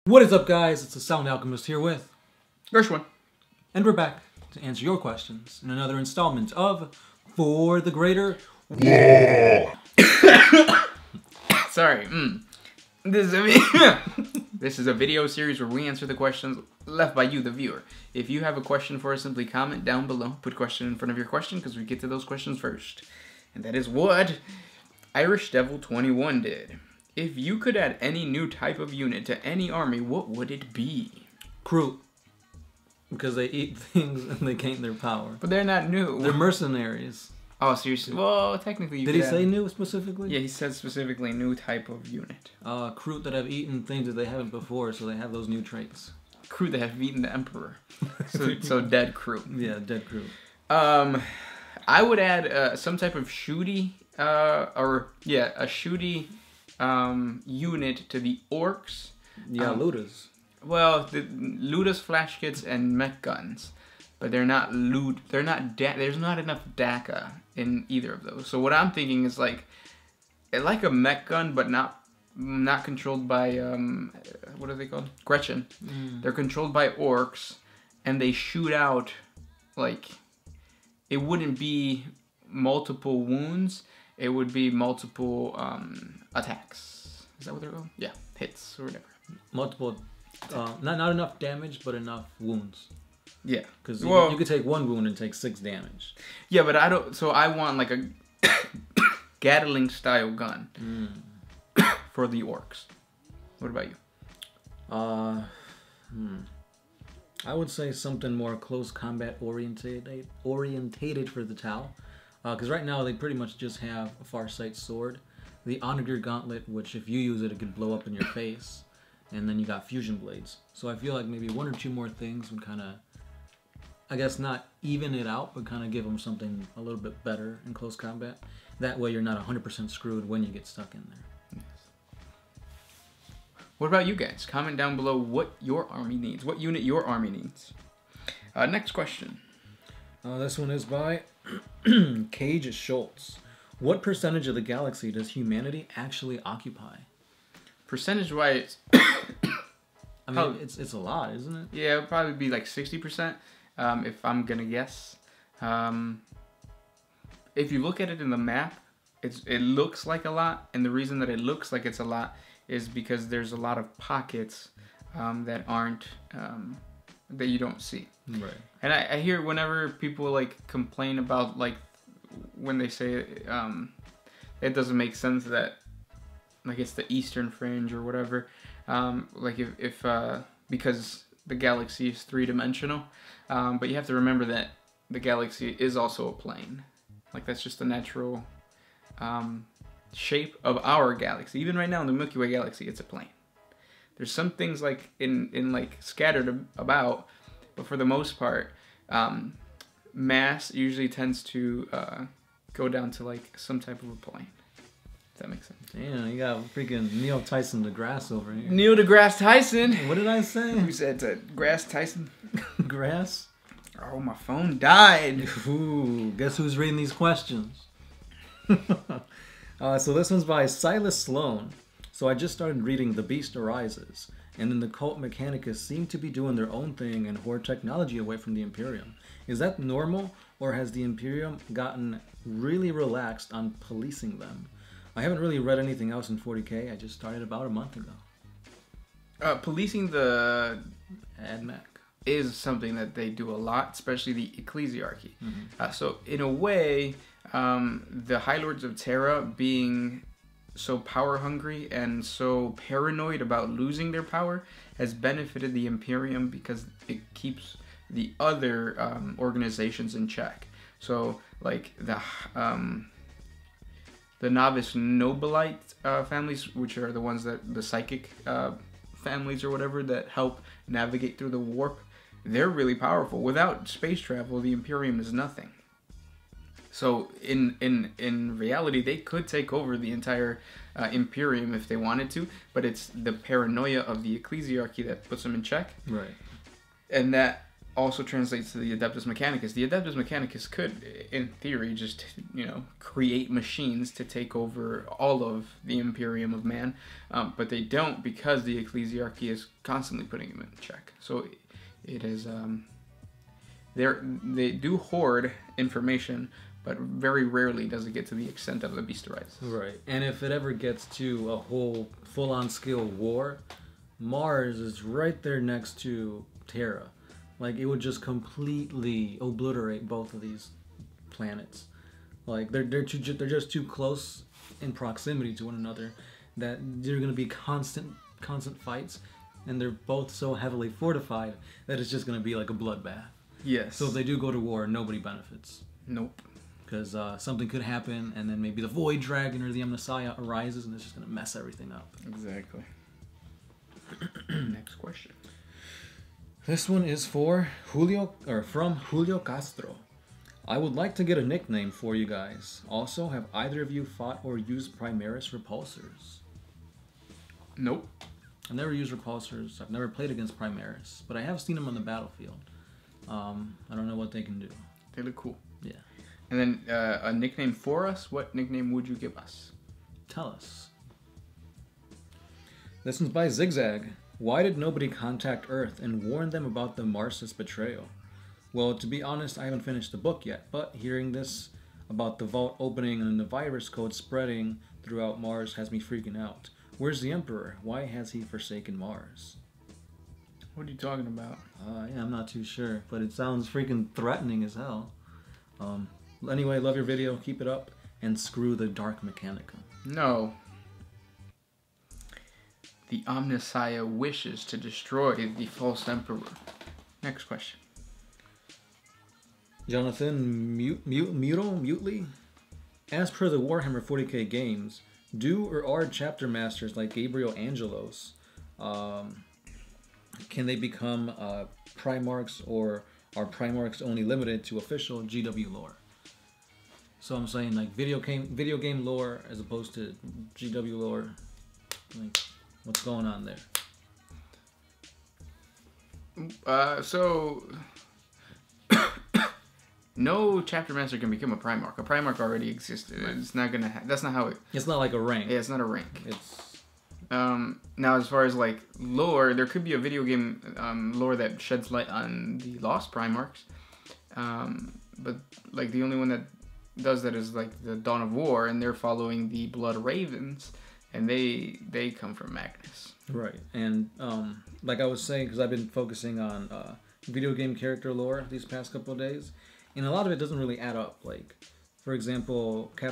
What is up, guys? It's the Sound Alchemist here with Gershwin. And we're back to answer your questions in another installment of For the Greater WAAAGH. Sorry. This is a video series where we answer the questions left by you, the viewer. If you have a question for us, simply comment down below. Put question in front of your question because we get to those questions first. And that is what Irish Devil 21 did. If you could add any new type of unit to any army, what would it be? Crew. Because they eat things and they gain their power. But they're not new. They're mercenaries. Oh, seriously? Well, technically you Did he say new specifically? Yeah, he said specifically new type of unit. Crew that have eaten things that they haven't before, so they have those new traits. Crew that have eaten the Emperor. So dead crew. Yeah, dead crew. I would add some type of shooty, a shooty unit to the orcs. Yeah, looters. Well, the looters, flash kits, and mech guns, but they're not loot. They're not. There's not enough DACA in either of those. So what I'm thinking is like a mech gun, but not controlled by what are they called? Gretchen. They're controlled by orcs, and they shoot out like it wouldn't be multiple wounds. It would be multiple attacks. Is that what they're called? Yeah, hits or whatever. Multiple, not enough damage, but enough wounds. Yeah, because you could take one wound and take 6 damage. Yeah, but I don't. So I want like a Gatling style gun for the orcs. What about you? I would say something more close combat orientated for the Tau. Because right now they pretty much just have a Farsight sword, the Onager gauntlet, which if you use it, it could blow up in your face, and then you got fusion blades. So I feel like maybe 1 or 2 more things would kind of, I guess not even it out, but kind of give them something a little bit better in close combat. That way you're not 100% screwed when you get stuck in there. Yes. What about you guys? Comment down below what your army needs, what unit your army needs. Next question. This one is by Cage Schultz. What percentage of the galaxy does humanity actually occupy? Percentage-wise, I mean, it's a lot, isn't it? Yeah, it would probably be like 60%, if I'm gonna guess. If you look at it in the map, it looks like a lot, and the reason that it looks like it's a lot is because there's a lot of pockets that aren't that you don't see. Right. And I hear whenever people like complain about like when they say it doesn't make sense that like it's the eastern fringe or whatever, like if because the galaxy is 3-dimensional, but you have to remember that the galaxy is also a plane. Like that's just the natural shape of our galaxy. Even right now in the Milky Way galaxy, it's a plane. There's some things like in like scattered about, but for the most part, mass usually tends to go down to like some type of a plane. If that makes sense. Damn, you got freaking Neil Tyson deGrasse over here. Neil deGrasse Tyson. What did I say? You said Grass Tyson. Grass? Oh, my phone died. Ooh, guess who's reading these questions? So this one's by Silas Sloan. So I just started reading The Beast Arises, and then the Cult Mechanicus seem to be doing their own thing and hoard technology away from the Imperium. Is that normal, or has the Imperium gotten really relaxed on policing them? I haven't really read anything else in 40K. I just started about a month ago. Policing the AdMech is something that they do a lot, especially the Ecclesiarchy. So in a way, the High Lords of Terra being so power hungry and so paranoid about losing their power has benefited the Imperium because it keeps the other organizations in check. So like the Novice Nobilite families, which are the ones that the psychic families or whatever that help navigate through the warp, they're really powerful. Without space travel, the Imperium is nothing. So in reality, they could take over the entire Imperium if they wanted to, but it's the paranoia of the Ecclesiarchy that puts them in check. Right. And that also translates to the Adeptus Mechanicus. The Adeptus Mechanicus could, in theory, just, create machines to take over all of the Imperium of Man, but they don't, because the Ecclesiarchy is constantly putting them in check. So it is, they do hoard information, but very rarely does it get to the extent of the Beasterites. Right, and if it ever gets to a whole full-on scale war, Mars is right there next to Terra. Like, it would just completely obliterate both of these planets. Like, they're just too close in proximity to one another that there are going to be constant fights, and they're both so heavily fortified that it's just going to be like a bloodbath. Yes. So if they do go to war, nobody benefits. Nope. Because something could happen, and then maybe the Void Dragon or the Amnesia arises, and it's just going to mess everything up. Exactly. Next question. This one is from Julio Castro. I would like to get a nickname for you guys. Also, have either of you fought or used Primaris repulsors? Nope. I've never used repulsors. I've never played against Primaris, but I have seen them on the battlefield. I don't know what they can do. They look cool. Yeah. And then a nickname for us. What nickname would you give us? Tell us. This one's by Zigzag. Why did nobody contact Earth and warn them about the Marsis betrayal? Well, to be honest, I haven't finished the book yet, but hearing this about the vault opening and the virus code spreading throughout Mars has me freaking out. Where's the Emperor? Why has he forsaken Mars? What are you talking about? Yeah, I'm not too sure, but it sounds freaking threatening as hell. Anyway, love your video, keep it up, and screw the Dark Mechanica. No. The Omnissiah wishes to destroy the false emperor. Next question. Jonathan Mutely? As per the Warhammer 40K games, do or are chapter masters like Gabriel Angelos, can they become Primarchs, or are Primarchs only limited to official GW lore? So I'm saying like video game lore as opposed to GW lore. Like, what's going on there? So no chapter master can become a Primarch. A Primarch already existed. Right. It's not gonna. That's not how it. It's not like a rank. Yeah, it's not a rank. It's. Now, as far as like lore, there could be a video game lore that sheds light on the Lost Primarchs, but like the only one that does that is like the Dawn of War, and they're following the Blood Ravens, and they come from Magnus. Right, and like I was saying, because I've been focusing on video game character lore these past couple of days, and a lot of it doesn't really add up. Like, for example, I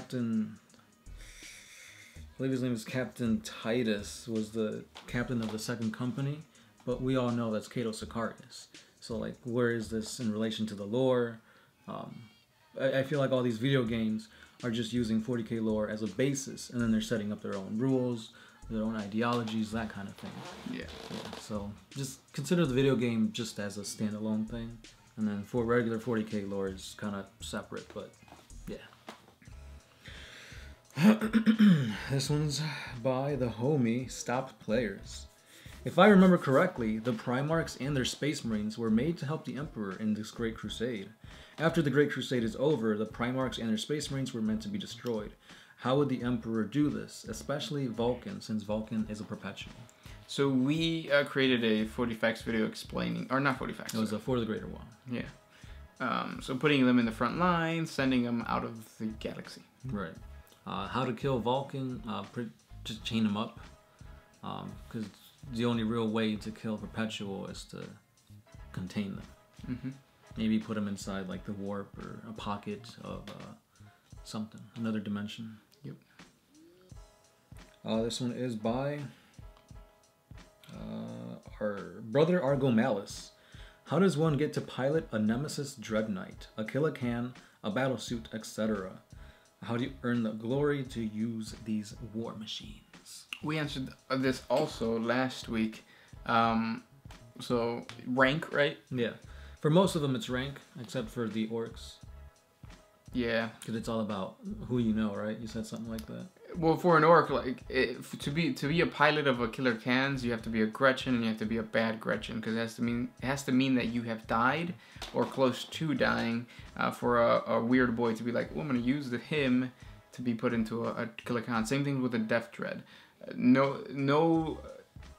believe his name is Captain Titus, was the captain of the Second Company, but we all know that's Cato Sicarius. So, like, where is this in relation to the lore? I feel like all these video games are just using 40K lore as a basis, and then they're setting up their own rules, their own ideologies, that kind of thing. Yeah. So, just consider the video game just as a standalone thing, and then for regular 40K lore is kind of separate, but yeah. This one's by the homie Stop Players. If I remember correctly, the Primarchs and their Space Marines were made to help the Emperor in this Great Crusade. After the Great Crusade is over, the Primarchs and their Space Marines were meant to be destroyed. How would the Emperor do this, especially Vulcan, since Vulcan is a perpetual? So we created a 40 facts video explaining, or not 40 facts. It was a For the Greater One. Yeah. So putting them in the front line, sending them out of the galaxy. Right. How to kill Vulcan, just chain him up, because the only real way to kill Perpetual is to contain them. Mm-hmm. Maybe put them inside like the warp or a pocket of something, another dimension. Yep. This one is by our brother Argo Malice. How does one get to pilot a Nemesis Dread Knight, a Killacan, a battlesuit, etc.? How do you earn the glory to use these war machines? We answered this also last week. So rank, right? Yeah. For most of them, it's rank, except for the orcs. Yeah. Because it's all about who you know, right? You said something like that. Well, for an orc, like to be a pilot of a killer cans, you have to be a Gretchen and you have to be a bad Gretchen because it has to mean that you have died or close to dying. For a weird boy to be like, well, I'm gonna use him to be put into a killer con. Same thing with a death dread.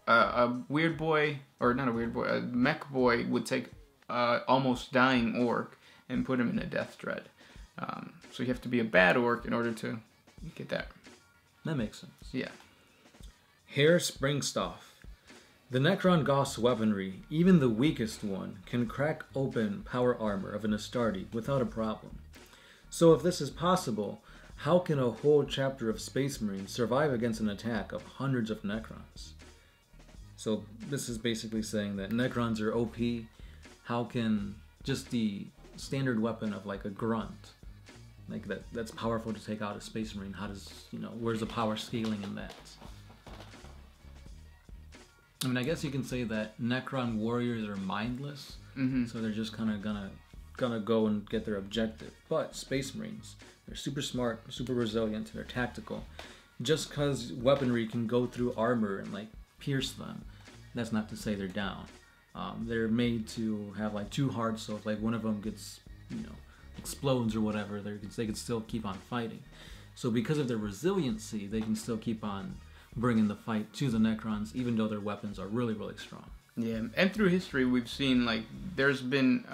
A weird boy, or not a weird boy, a mech boy would take almost dying orc and put him in a death dread. So you have to be a bad orc in order to get that. That makes sense. Yeah. Hair Springstoff. The Necron Goth's weaponry, even the weakest one, can crack open power armor of an Astartes without a problem. So if this is possible, how can a whole chapter of Space Marines survive against an attack of hundreds of Necrons? So this is basically saying that Necrons are OP. How can just the standard weapon of like a grunt, like that's powerful to take out a Space Marine, how does, where's the power scaling in that? I mean, I guess you can say that Necron warriors are mindless, so they're just kind of gonna go and get their objective. But Space Marines, they're super smart, super resilient, they're tactical. Just because weaponry can go through armor and like pierce them, that's not to say they're down. They're made to have like two hearts, so if like one of them gets, explodes or whatever, they can still keep on fighting. So because of their resiliency, they can still keep on bringing the fight to the Necrons, even though their weapons are really, really strong. Yeah, and through history, we've seen like there's been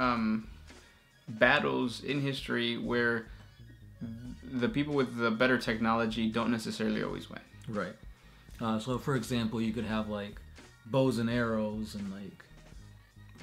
battles in history where the people with the better technology don't necessarily always win. Right. So for example, you could have like bows and arrows and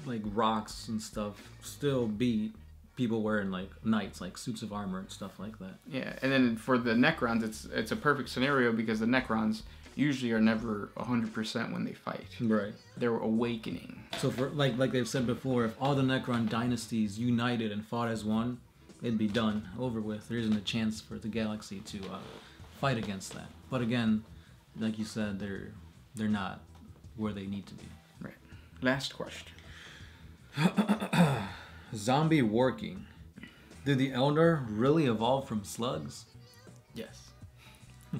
like rocks and stuff still beat people wearing like knights, like suits of armor and stuff like that. Yeah, and then for the Necrons, it's a perfect scenario because the Necrons usually are never 100% when they fight. Right. They're awakening. So for like they've said before, if all the Necron dynasties united and fought as one, it'd be done, over with. There isn't a chance for the galaxy to fight against that. But again, like you said, they're not where they need to be. Right. Last question. Zombie working. Did the Eldar really evolve from slugs? Yes.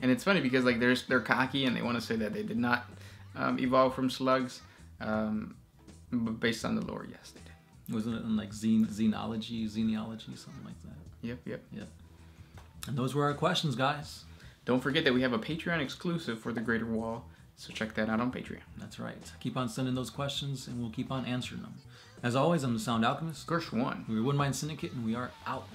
And it's funny because like they're cocky and they want to say that they did not evolve from slugs, but based on the lore, yes, they did. Wasn't it in like xenology, something like that? Yep. And those were our questions, guys. Don't forget that we have a Patreon exclusive for the Greater Wall, so check that out on Patreon. That's right. Keep on sending those questions, and we'll keep on answering them. As always, I'm the Sound Alchemist. Gersh1. We're One Mind Syndicate, and we are out.